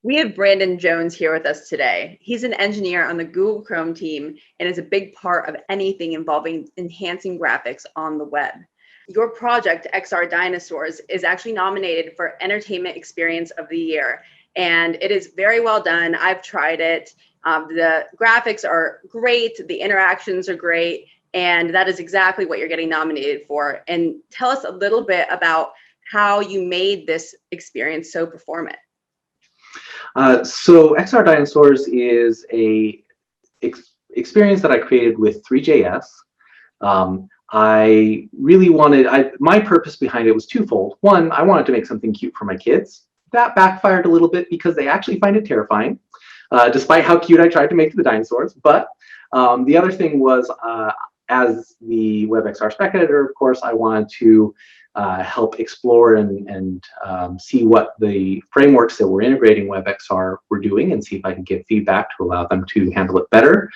We have Brandon Jones here with us today. He's an engineer on the Google Chrome team and is a big part of anything involving enhancing graphics on the web. Your project, XR Dinosaurs, is actually nominated for Entertainment Experience of the Year, and it is very well done. I've tried it. The graphics are great, the interactions are great, and that is exactly what you're getting nominated for. And tell us a little bit about how you made this experience so performant. So XR Dinosaurs is a experience that I created with Three.js. I really wanted, my purpose behind it was twofold. One, I wanted to make something cute for my kids. That backfired a little bit because they actually find it terrifying, despite how cute I tried to make the dinosaurs. But the other thing was, as the WebXR spec editor, of course, I wanted to help explore and see what the frameworks that were integrating WebXR were doing and see if I could give feedback to allow them to handle it better.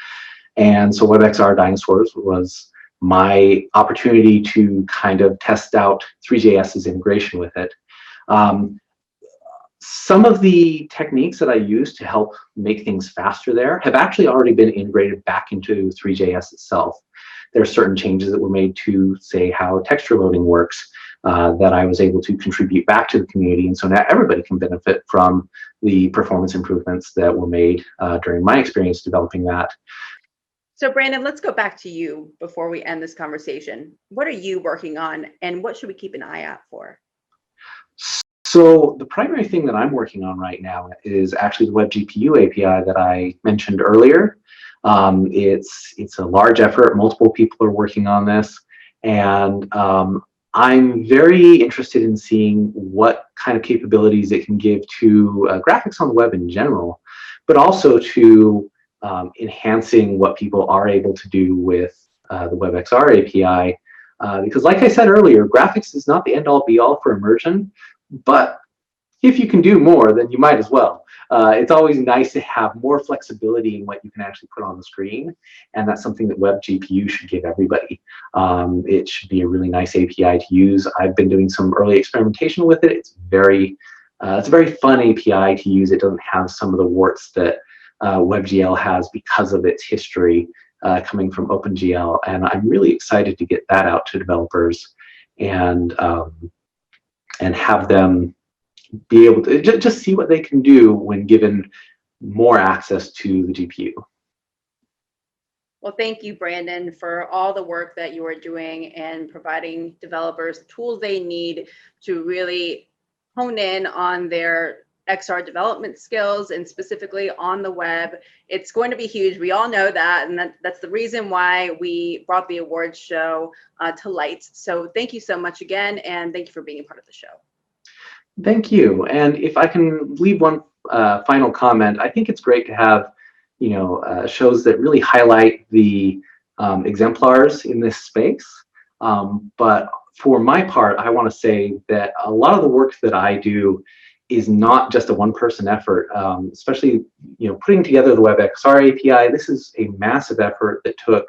And so WebXR Dinosaurs was my opportunity to kind of test out Three.js's integration with it. Some of the techniques that I use to help make things faster there have actually already been integrated back into Three.js itself. There are certain changes that were made to, say, how texture loading works that I was able to contribute back to the community. And so now everybody can benefit from the performance improvements that were made during my experience developing that. So Brandon, let's go back to you before we end this conversation. What are you working on and what should we keep an eye out for? So the primary thing that I'm working on right now is actually the WebGPU API that I mentioned earlier. It's a large effort. Multiple people are working on this. And I'm very interested in seeing what kind of capabilities it can give to graphics on the web in general, but also to enhancing what people are able to do with the WebXR API. Because like I said earlier, graphics is not the end-all be-all for immersion, but if you can do more, then you might as well. It's always nice to have more flexibility in what you can actually put on the screen, and that's something that WebGPU should give everybody. It should be a really nice API to use. I've been doing some early experimentation with it. It's a very fun API to use. It doesn't have some of the warts that WebGL has because of its history coming from OpenGL, and I'm really excited to get that out to developers and have them be able to just see what they can do when given more access to the GPU. Well, thank you, Brandon, for all the work that you are doing and providing developers the tools they need to really hone in on their XR development skills and specifically on the web. It's going to be huge. We all know that, and that's the reason why we brought the awards show to light. So thank you so much again, and thank you for being a part of the show. Thank you. And if I can leave one final comment, I think it's great to have, shows that really highlight the exemplars in this space. But for my part, I want to say that a lot of the work that I do is not just a one-person effort, especially putting together the WebXR API. This is a massive effort that took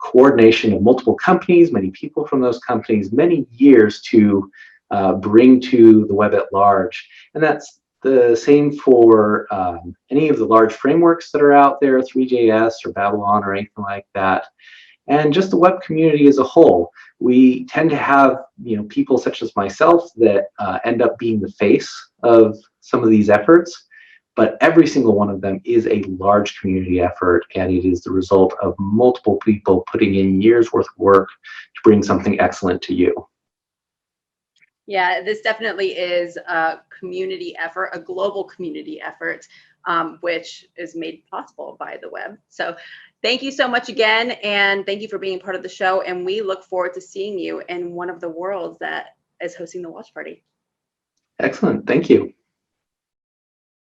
coordination of multiple companies, many people from those companies, many years to bring to the web at large. And that's the same for any of the large frameworks that are out there, Three.js or Babylon or anything like that. And just the web community as a whole. We tend to have people such as myself that end up being the face of some of these efforts, but every single one of them is a large community effort, and it is the result of multiple people putting in years worth of work to bring something excellent to you. Yeah, this definitely is a community effort, a global community effort, which is made possible by the web. So thank you so much again, and thank you for being part of the show. And we look forward to seeing you in one of the worlds that is hosting the watch party. Excellent. Thank you.